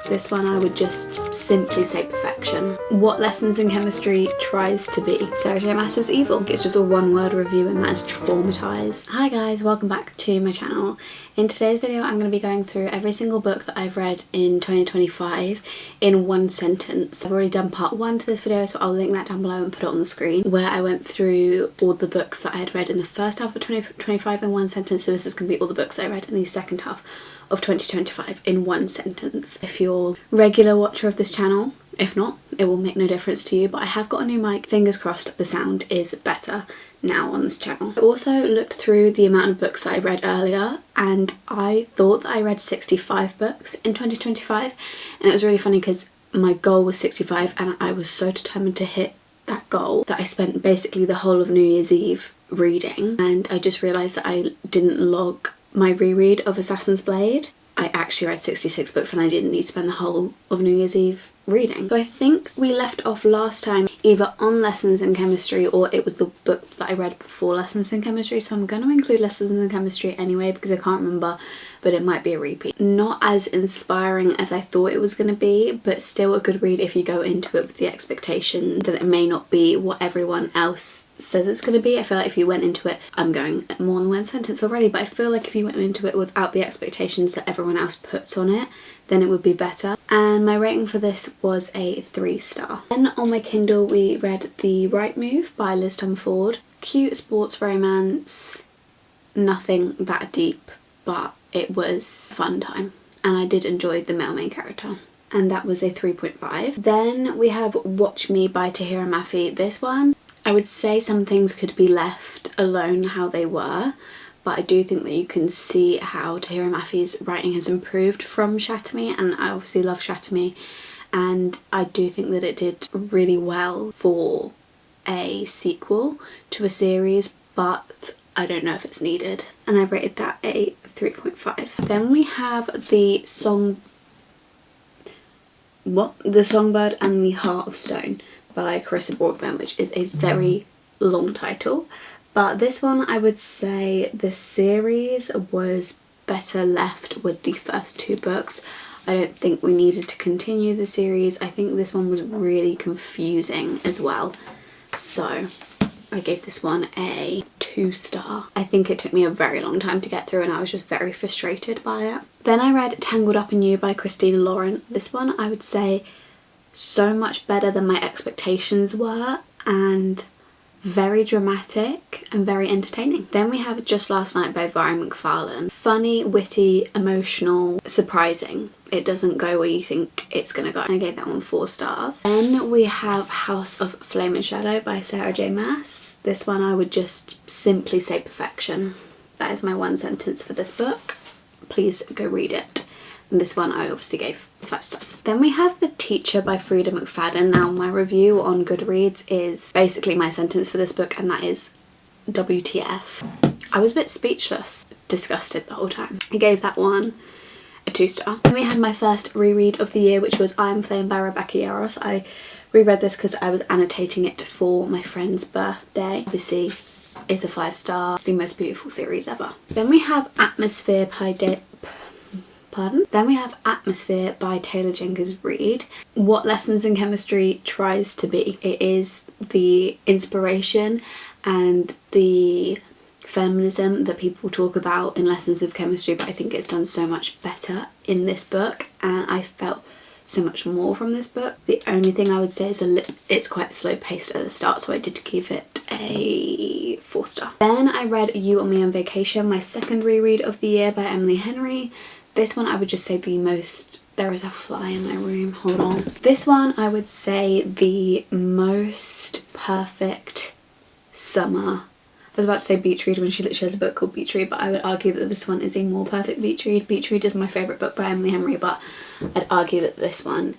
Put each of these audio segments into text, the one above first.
This one I would just simply say perfection. What Lessons in Chemistry Tries to Be. Sarah J Maas's Evil. It's just a one-word review and that is traumatized. Hi guys, welcome back to my channel. In today's video I'm going to be going through every single book that I've read in 2025 in one sentence. I've already done part 1 to this video, so I'll link that down below and put it on the screen, where I went through all the books that I had read in the first half of 2025 in one sentence. So this is going to be all the books I read in the second half of 2025 in one sentence. If you're a regular watcher of this channel, if not, it will make no difference to you, but I have got a new mic. Fingers crossed the sound is better now on this channel. I also looked through the amount of books that I read earlier and I thought that I read 65 books in 2025, and it was really funny because my goal was 65 and I was so determined to hit that goal that I spent basically the whole of New Year's Eve reading, and I just realised that I didn't log my reread of Assassin's Blade. I actually read 66 books and I didn't need to spend the whole of New Year's Eve reading. So I think we left off last time either on Lessons in Chemistry or it was the book that I read before Lessons in Chemistry, so I'm going to include Lessons in Chemistry anyway because I can't remember, but it might be a repeat. Not as inspiring as I thought it was going to be, but still a good read if you go into it with the expectation that it may not be what everyone else says it's going to be. I feel like if you went into it, I'm going more than one sentence already, but I feel like if you went into it without the expectations that everyone else puts on it, then it would be better. And my rating for this was a 3-star. Then on my Kindle we read The Right Move by Liz Ford. Cute sports romance, nothing that deep, but it was a fun time and I did enjoy the male main character, and that was a 3.5. Then we have Watch Me by Tahira Mafi. This one, I would say some things could be left alone how they were, but I do think that you can see how Tahira Mafi's writing has improved from Shatter Me, and I obviously love Shatter Me, and I do think that it did really well for a sequel to a series, but I don't know if it's needed, and I rated that a 3.5. Then we have The Songbird and the Heart of Stone by Carissa Broadbent, which is a very long title, but this one I would say the series was better left with the first 2 books. I don't think we needed to continue the series. I think this one was really confusing as well, so I gave this one a 2-star. I think it took me a very long time to get through and I was just very frustrated by it. Then I read Tangled Up in You by Christina Lauren. This one I would say so much better than my expectations were, and very dramatic and very entertaining. Then we have Just Last Night by Vari McFarlane. Funny, witty, emotional, surprising. It doesn't go where you think it's gonna go. I gave that one 4 stars. Then we have House of Flame and Shadow by Sarah J Maas. This one I would just simply say perfection. That is my one sentence for this book. Please go read it. And this one I obviously gave 5 stars. Then we have The Teacher by Frida McFadden. Now my review on Goodreads is basically my sentence for this book, and that is WTF. I was a bit speechless, disgusted the whole time. I gave that one a 2-star. Then we had my first reread of the year, which was I Am Flame by Rebecca Yarros. I reread this because I was annotating it for my friend's birthday. Obviously it's a 5-star, the most beautiful series ever. Then we have Atmosphere by Taylor Jenkins Reid. What Lessons in Chemistry Tries to Be. It is the inspiration and the feminism that people talk about in Lessons of Chemistry, but I think it's done so much better in this book and I felt so much more from this book. The only thing I would say is it's quite slow paced at the start, so I did give it a 4-star. Then I read You and Me on Vacation, my second reread of the year by Emily Henry. This one I would just say the most... There is a fly in my room, hold on. This one I would say the most perfect summer. I was about to say beach read when she literally has a book called Beach Read, but I would argue that this one is a more perfect beach read. Beach Read is my favourite book by Emily Henry, but I'd argue that this one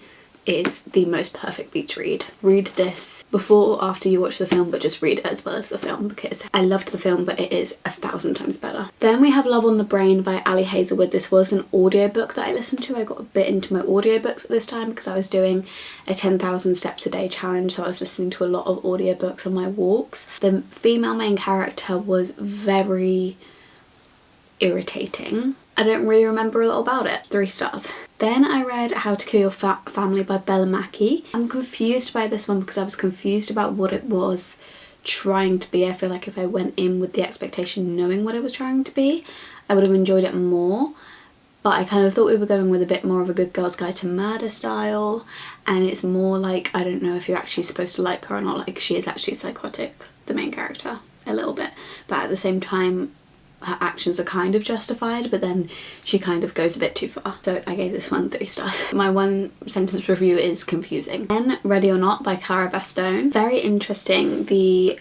is the most perfect beach read. Read this before or after you watch the film, but just read it as well as the film because I loved the film, but it is 1,000 times better. Then we have Love on the Brain by Ali Hazelwood. This was an audiobook that I listened to. I got a bit into my audiobooks at this time because I was doing a 10,000 steps a day challenge, so I was listening to a lot of audiobooks on my walks. The female main character was very irritating. I don't really remember a lot about it. 3 stars. Then I read How to Kill Your Family by Bella Mackie. I'm confused by this one because I was confused about what it was trying to be. I feel like if I went in with the expectation knowing what it was trying to be, I would have enjoyed it more. But I kind of thought we were going with a bit more of a Good Girl's Guide to Murder style, and it's more like, I don't know if you're actually supposed to like her or not. Like, she is actually psychotic, the main character, a little bit, but at the same time her actions are kind of justified, but then she kind of goes a bit too far. So I gave this one 3 stars. My 1 sentence review is confusing. Then Ready or Not by Cara Bastone. Very interesting, the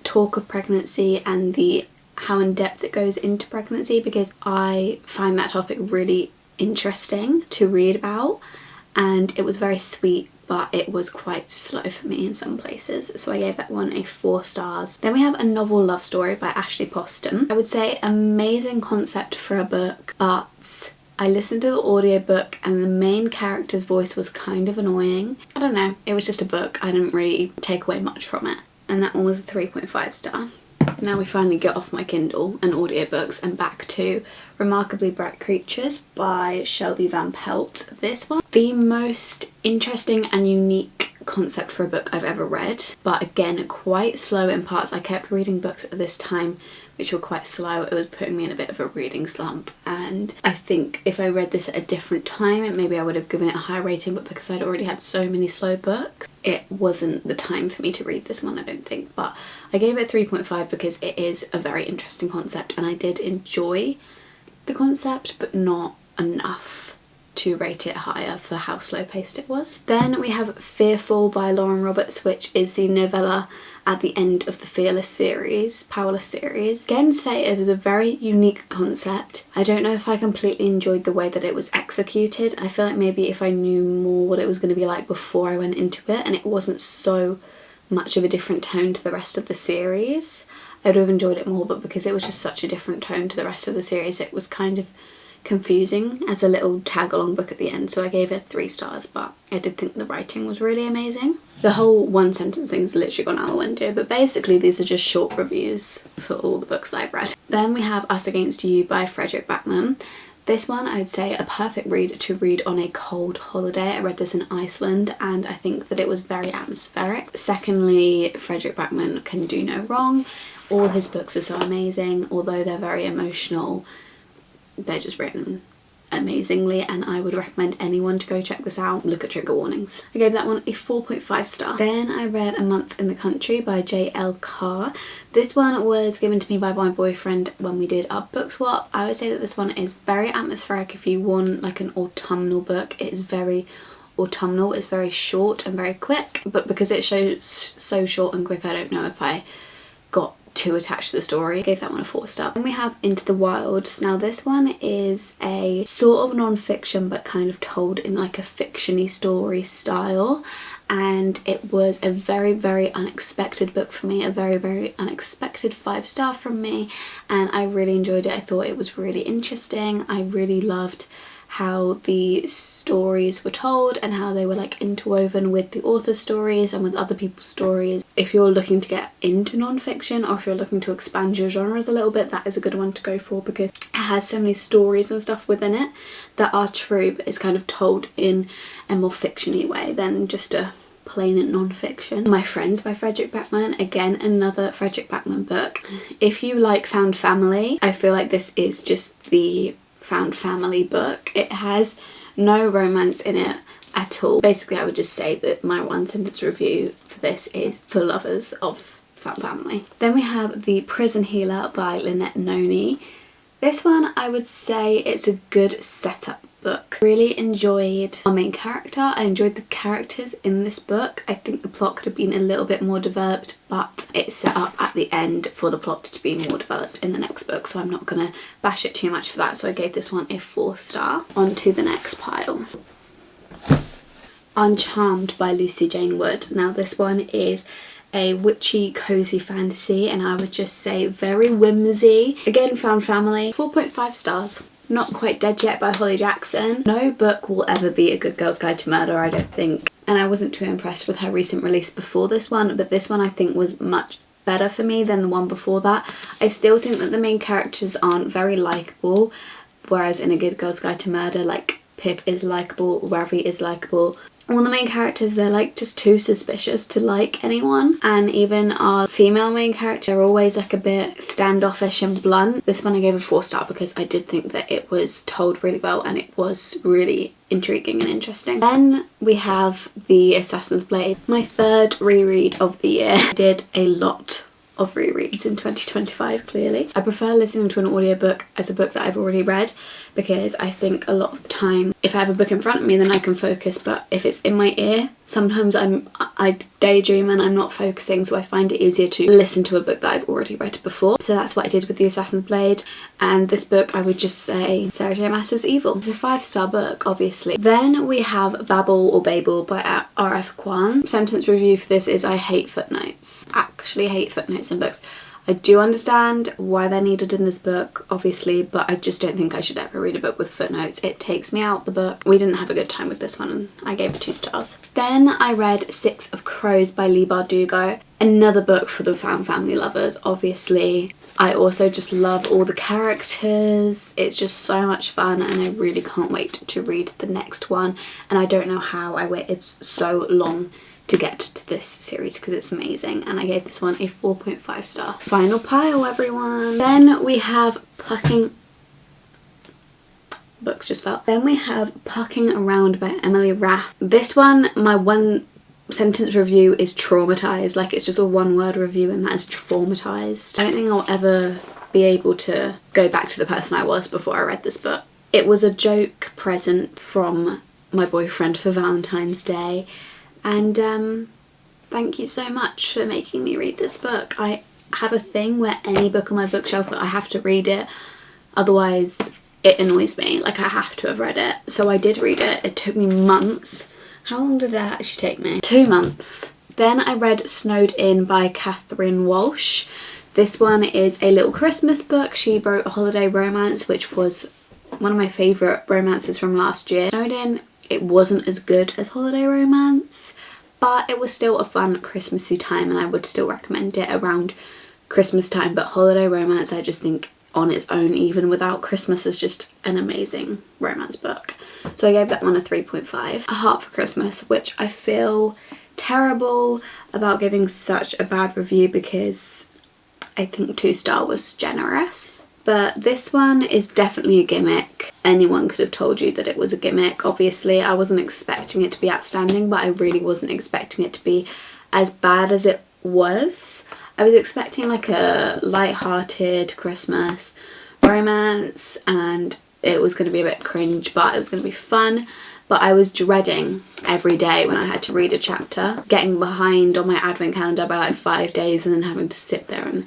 talk of pregnancy and the how in depth it goes into pregnancy, because I find that topic really interesting to read about, and it was very sweet, but it was quite slow for me in some places, so I gave that one a 4 stars. Then we have A Novel Love Story by Ashley Poston. I would say amazing concept for a book, but I listened to the audiobook and the main character's voice was kind of annoying. I don't know, it was just a book. I didn't really take away much from it, and that one was a 3.5 star. Now we finally get off my Kindle and audiobooks and back to Remarkably Bright Creatures by Shelby Van Pelt. This one, the most interesting and unique concept for a book I've ever read, but again quite slow in parts. I kept reading books at this time which were quite slow. It was putting me in a bit of a reading slump, and I think if I read this at a different time maybe I would have given it a high rating, but because I'd already had so many slow books it wasn't the time for me to read this one, I don't think. But I gave it 3.5 because it is a very interesting concept and I did enjoy the concept, but not enough to rate it higher for how slow paced it was. Then we have Fearful by Lauren Roberts, which is the novella at the end of the Fearless series, Powerless series. Again, say it was a very unique concept. I don't know if I completely enjoyed the way that it was executed. I feel like maybe if I knew more what it was going to be like before I went into it and it wasn't so much of a different tone to the rest of the series, I would have enjoyed it more, but because it was just such a different tone to the rest of the series it was kind of confusing as a little tag-along book at the end, so I gave it 3 stars, but I did think the writing was really amazing. The whole 1 sentence thing's literally gone out the window, but basically these are just short reviews for all the books I've read. Then we have Us Against You by Frederick Backman. This one I'd say a perfect read to read on a cold holiday. I read this in Iceland and I think that it was very atmospheric. Secondly, Frederick Backman can do no wrong. All his books are so amazing, although they're very emotional. They're just written amazingly, and I would recommend anyone to go check this out. Look at trigger warnings. I gave that one a 4.5 star. Then I read A Month in the Country by J.L. Carr. This one was given to me by my boyfriend when we did our book swap. I would say that this one is very atmospheric if you want like an autumnal book. It is very autumnal. It's very short and very quick, but because it shows so short and quick I don't know if I got too attached to the story. I gave that one a 4 star. Then we have Into the Wilds. Now this one is a sort of non-fiction but kind of told in like a fiction-y story style, and it was a very unexpected book for me, a very unexpected 5 star from me, and I really enjoyed it. I thought it was really interesting. I really loved how the stories were told and how they were like interwoven with the author's stories and with other people's stories. If you're looking to get into non-fiction or if you're looking to expand your genres a little bit, that is a good one to go for because it has so many stories and stuff within it that are true, but it's kind of told in a more fiction-y way than just a plain non-fiction. My Friends by Frederick Backman. Again, another Frederick Backman book. If you like found family, I feel like this is just the found family book. It has no romance in it at all. Basically I would just say that my 1 sentence review for this is for lovers of found family. Then we have The Prison Healer by Lynette Noni. This one I would say it's a good setup book. Really enjoyed our main character. I enjoyed the characters in this book. I think the plot could have been a little bit more developed, but it's set up at the end for the plot to be more developed in the next book, so I'm not gonna bash it too much for that, so I gave this one a 4 star. On to the next pile. Uncharmed by Lucy Jane Wood. Now this one is a witchy cozy fantasy and I would just say very whimsy. Again, found family. 4.5 stars. Not Quite Dead Yet by Holly Jackson. No book will ever be a Good Girl's Guide to Murder, I don't think. And I wasn't too impressed with her recent release before this one, but this one I think was much better for me than the one before that. I still think that the main characters aren't very likeable, whereas in A Good Girl's Guide to Murder, like, Pip is likeable, Ravi is likeable. All the main characters, they're like just too suspicious to like anyone, and even our female main character are always like a bit standoffish and blunt. This one I gave a 4-star because I did think that it was told really well and it was really intriguing and interesting. Then we have The Assassin's Blade, my 3rd reread of the year. I did a lot of rereads in 2025, clearly. I prefer listening to an audiobook as a book that I've already read, because I think a lot of the time if I have a book in front of me then I can focus, but if it's in my ear sometimes I daydream and I'm not focusing, so I find it easier to listen to a book that I've already read before. So that's what I did with The Assassin's Blade, and this book I would just say Sarah J Maas's Evil. It's a 5-star book, obviously. Then we have Babel or Babel by R.F. Kuang. Sentence review for this is I hate footnotes. Actually hate footnotes in books. I do understand why they're needed in this book, obviously, but I just don't think I should ever read a book with footnotes. It takes me out of the book. We didn't have a good time with this one and I gave it 2 stars. Then I read 6 of Crows by Leigh Bardugo. Another book for the found family lovers, obviously. I also just love all the characters. It's just so much fun and I really can't wait to read the next one. And I don't know how I waited so long to get to this series because it's amazing, and I gave this one a 4.5 star. Final pile, everyone. Then we have books just fell. Then we have Pucking Around by Emily Rath. This one, my 1 sentence review is traumatized. Like, it's just a 1-word review and that is traumatized. I don't think I'll ever be able to go back to the person I was before I read this book. It was a joke present from my boyfriend for Valentine's Day. And thank you so much for making me read this book. I have a thing where any book on my bookshelf, I have to read it, otherwise it annoys me. Like, I have to have read it. So I did read it. It took me months. How long did that actually take me? 2 months. Then I read Snowed In by Catherine Walsh. This one is a little Christmas book. She wrote A Holiday Romance, which was one of my favourite romances from last year. Snowed In, it wasn't as good as Holiday Romance, but it was still a fun Christmassy time and I would still recommend it around Christmas time. But Holiday Romance, I just think on its own, even without Christmas, is just an amazing romance book. So I gave that one a 3.5. A Heart for Christmas, which I feel terrible about giving such a bad review because I think 2-star was generous. But this one is definitely a gimmick. Anyone could have told you that it was a gimmick. Obviously, I wasn't expecting it to be outstanding, but I really wasn't expecting it to be as bad as it was. I was expecting like a light-hearted Christmas romance and it was going to be a bit cringe, but it was going to be fun. But I was dreading every day when I had to read a chapter, getting behind on my advent calendar by like 5 days and then having to sit there and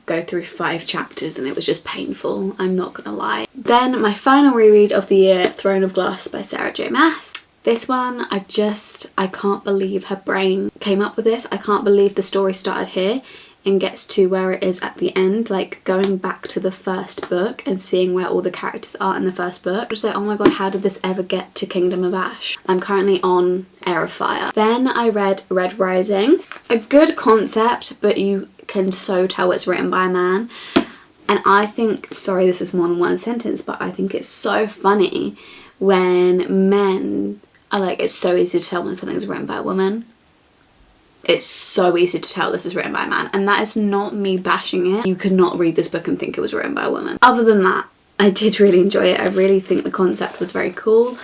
go through 5 chapters, and it was just painful, I'm not gonna lie. Then my final reread of the year, Throne of Glass by Sarah J Maas. This one, I can't believe her brain came up with this. I can't believe the story started here and gets to where it is at the end, like going back to the first book and seeing where all the characters are in the first book. Just like, oh my god, how did this ever get to Kingdom of Ash? I'm currently on Air of Fire. Then I read Red Rising. A good concept, but you can so tell it's written by a man. And I think, sorry this is more than 1 sentence, but I think it's so funny when men are like, it's so easy to tell when something's written by a woman. It's so easy to tell this is written by a man, and that is not me bashing it. You could not read this book and think it was written by a woman. Other than that, I did really enjoy it. I really think the concept was very cool.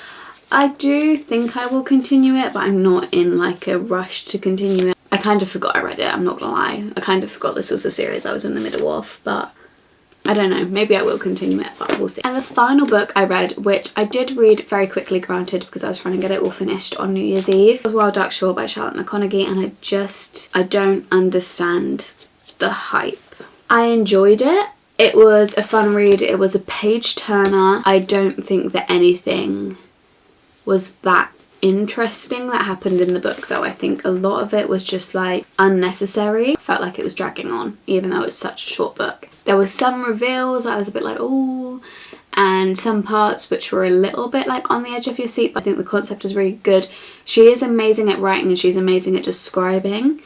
I do think I will continue it, but I'm not in like a rush to continue it. I kind of forgot I read it, I'm not gonna lie. I kind of forgot this was a series I was in the middle of, but I don't know, maybe I will continue it, but we'll see. And the final book I read, which I did read very quickly, granted, because I was trying to get it all finished on New Year's Eve, was Wild Dark Shore by Charlotte McConaughey, and I don't understand the hype. I enjoyed it. It was a fun read, it was a page turner. I don't think that anything was that interesting that happened in the book though. I think a lot of it was just like unnecessary. Felt like it was dragging on even though it's such a short book. There was some reveals I was a bit like oh, and some parts which were a little bit like on the edge of your seat, but I think the concept is really good. She is amazing at writing and she's amazing at describing,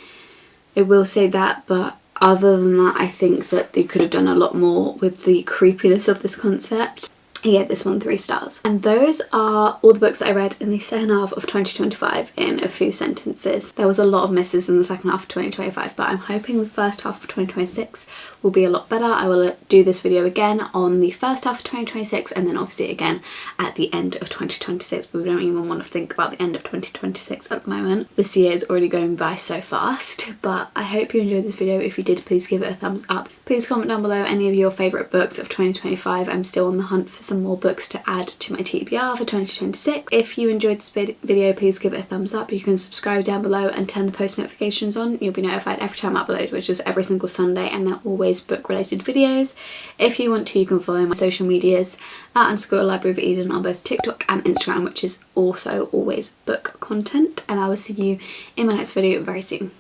I will say that, but other than that I think that they could have done a lot more with the creepiness of this concept. I gave this one 3 stars. And those are all the books that I read in the second half of 2025 in a few sentences. There was a lot of misses in the second half of 2025, but I'm hoping the first half of 2026 will be a lot better. I will do this video again on the first half of 2026 and then obviously again at the end of 2026, but we don't even want to think about the end of 2026 at the moment. This year is already going by so fast, but I hope you enjoyed this video. If you did, please give it a thumbs up. Please comment down below any of your favourite books of 2025. I'm still on the hunt for some more books to add to my TBR for 2026. If you enjoyed this video, please give it a thumbs up. You can subscribe down below and turn the post notifications on. You'll be notified every time I upload, which is every single Sunday, and they're always book related videos. If you want to, you can follow my social medias @_libraryofeden on both TikTok and Instagram, which is also always book content, and I will see you in my next video very soon.